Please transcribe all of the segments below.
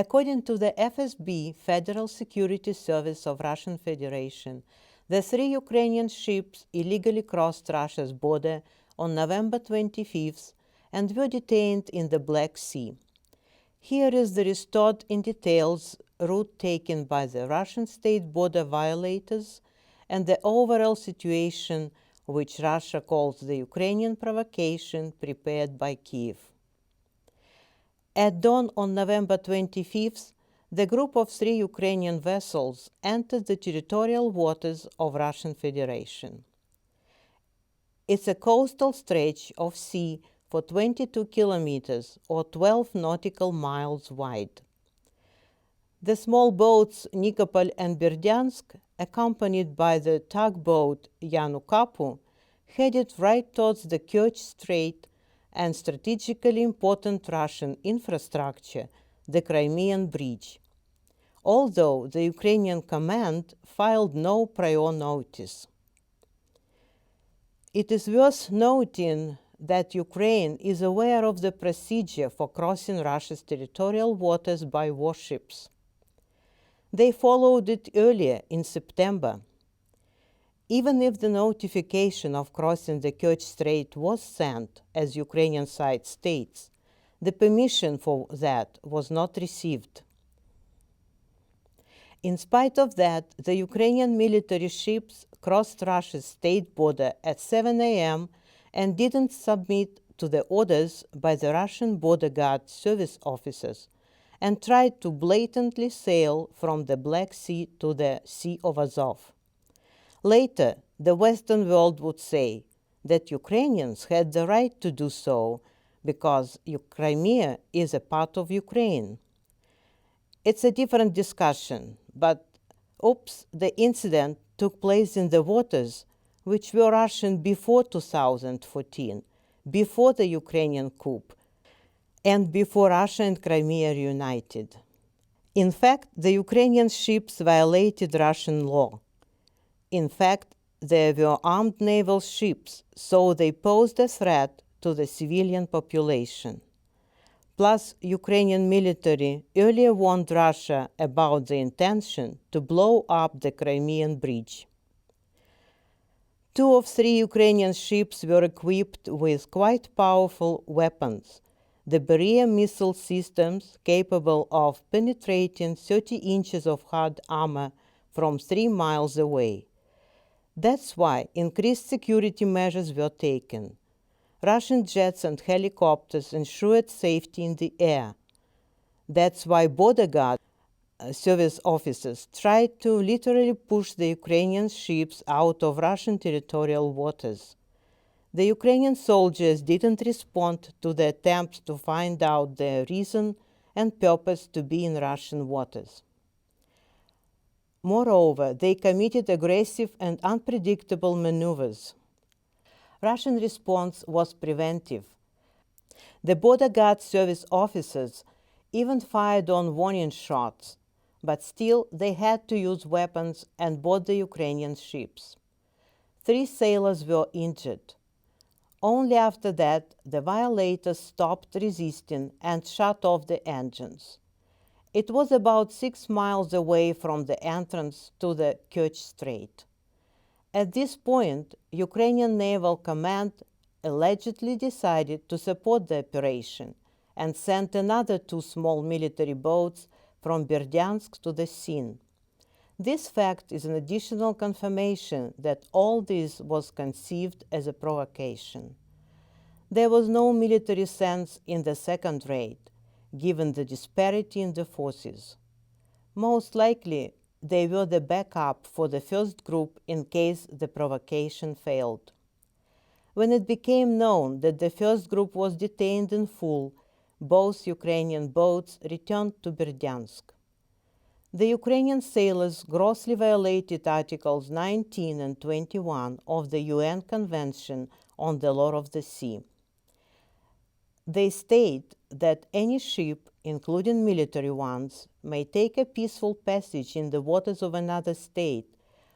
According to the FSB, Federal Security Service of Russian Federation, the 3 Ukrainian ships illegally crossed Russia's border on November 25th and were detained in the Black Sea. Here is the restored in details route taken by the Russian state border violators and the overall situation, which Russia calls the Ukrainian provocation prepared by Kiev. At dawn on November 25th, the group of 3 Ukrainian vessels entered the territorial waters of Russian Federation. It's a coastal stretch of sea for 22 kilometers or 12 nautical miles wide. The small boats Nikopol and Berdyansk, accompanied by the tugboat Yanukapu, headed right towards the Kerch Strait and strategically important Russian infrastructure, the Crimean Bridge, although the Ukrainian command filed no prior notice. It is worth noting that Ukraine is aware of the procedure for crossing Russia's territorial waters by warships. They followed it earlier in September. Even if the notification of crossing the Kerch Strait was sent, as Ukrainian side states, the permission for that was not received. In spite of that, the Ukrainian military ships crossed Russia's state border at 7 a.m. and didn't submit to the orders by the Russian border guard service officers and tried to blatantly sail from the Black Sea to the Sea of Azov. Later, the Western world would say that Ukrainians had the right to do so because Crimea is a part of Ukraine. It's a different discussion, but oops, the incident took place in the waters which were Russian before 2014, before the Ukrainian coup, and before Russia and Crimea reunited. In fact, the Ukrainian ships violated Russian law. In fact, they were armed naval ships, so they posed a threat to the civilian population. Plus, Ukrainian military earlier warned Russia about the intention to blow up the Crimean Bridge. 2 of 3 Ukrainian ships were equipped with quite powerful weapons, the Beria missile systems capable of penetrating 30 inches of hard armor from 3 miles away. That's why increased security measures were taken. Russian jets and helicopters ensured safety in the air. That's why border guard service officers tried to literally push the Ukrainian ships out of Russian territorial waters. The Ukrainian soldiers didn't respond to the attempts to find out their reason and purpose to be in Russian waters. Moreover, they committed aggressive and unpredictable maneuvers. Russian response was preventive. The border guard service officers even fired on warning shots, but still they had to use weapons and board the Ukrainian ships. 3 sailors were injured. Only after that, the violators stopped resisting and shut off the engines. It was about 6 miles away from the entrance to the Kerch Strait. At this point, Ukrainian Naval Command allegedly decided to support the operation and sent another 2 small military boats from Berdyansk to the scene. This fact is an additional confirmation that all this was conceived as a provocation. There was no military sense in the second raid, given the disparity in the forces. Most likely, they were the backup for the first group in case the provocation failed. When it became known that the first group was detained in full, both Ukrainian boats returned to Berdyansk. The Ukrainian sailors grossly violated Articles 19 and 21 of the UN Convention on the Law of the Sea. They state that any ship, including military ones, may take a peaceful passage in the waters of another state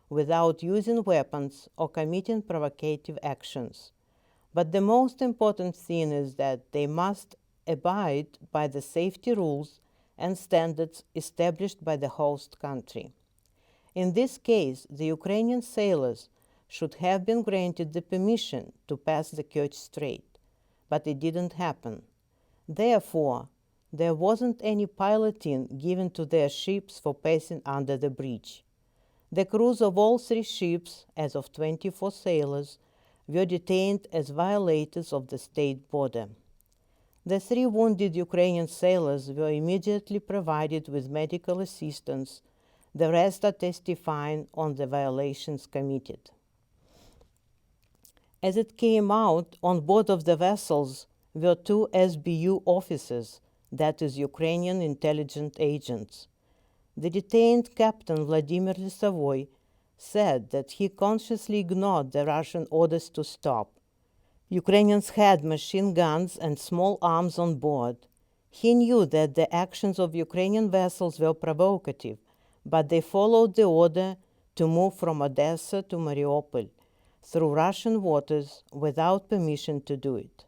without using weapons or committing provocative actions. But the most important thing is that they must abide by the safety rules and standards established by the host country. In this case, the Ukrainian sailors should have been granted the permission to pass the Kerch Strait, but it didn't happen. Therefore, there wasn't any piloting given to their ships for passing under the bridge. The crews of all 3 ships, as of 24 sailors, were detained as violators of the state border. The 3 wounded Ukrainian sailors were immediately provided with medical assistance. The rest are testifying on the violations committed. As it came out, on board of the vessels were 2 SBU officers, that is, Ukrainian intelligence agents. The detained captain Vladimir Lisavoy said that he consciously ignored the Russian orders to stop. Ukrainians had machine guns and small arms on board. He knew that the actions of Ukrainian vessels were provocative, but they followed the order to move from Odessa to Mariupol through Russian waters without permission to do it.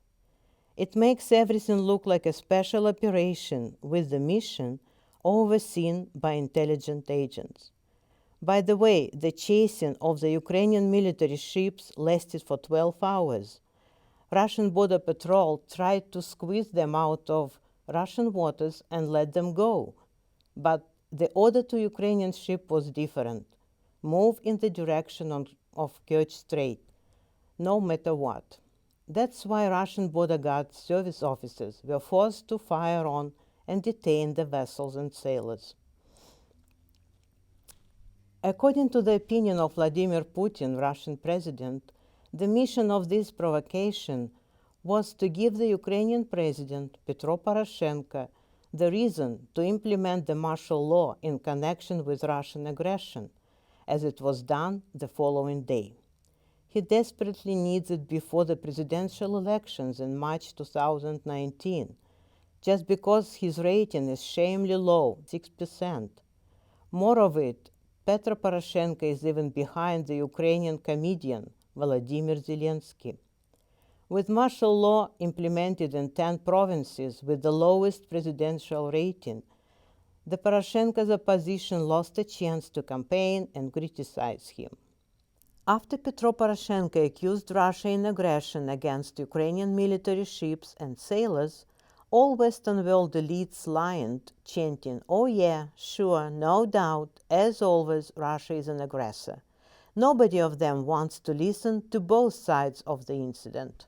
It makes everything look like a special operation with the mission overseen by intelligence agents. By the way, the chasing of the Ukrainian military ships lasted for 12 hours. Russian border patrol tried to squeeze them out of Russian waters and let them go. But the order to Ukrainian ship was different. Move in the direction of Kerch Strait, no matter what. That's why Russian border guard service officers were forced to fire on and detain the vessels and sailors. According to the opinion of Vladimir Putin, Russian president, the mission of this provocation was to give the Ukrainian president, Petro Poroshenko, the reason to implement the martial law in connection with Russian aggression, as it was done the following day. He desperately needs it before the presidential elections in March 2019, just because his rating is shamefully low, 6%. More of it, Petro Poroshenko is even behind the Ukrainian comedian Volodymyr Zelensky. With martial law implemented in 10 provinces with the lowest presidential rating, the Poroshenko's opposition lost a chance to campaign and criticize him. After Petro Poroshenko accused Russia in aggression against Ukrainian military ships and sailors, all Western world elites lined, chanting, "Oh yeah, sure, no doubt, as always, Russia is an aggressor." Nobody of them wants to listen to both sides of the incident.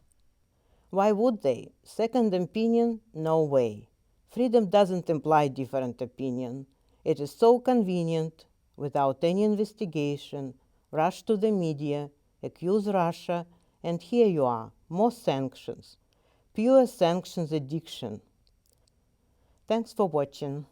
Why would they? Second opinion? No way. Freedom doesn't imply different opinion. It is so convenient, without any investigation, rush to the media, accuse Russia, and here you are, more sanctions. Pure sanctions addiction. Thanks for watching.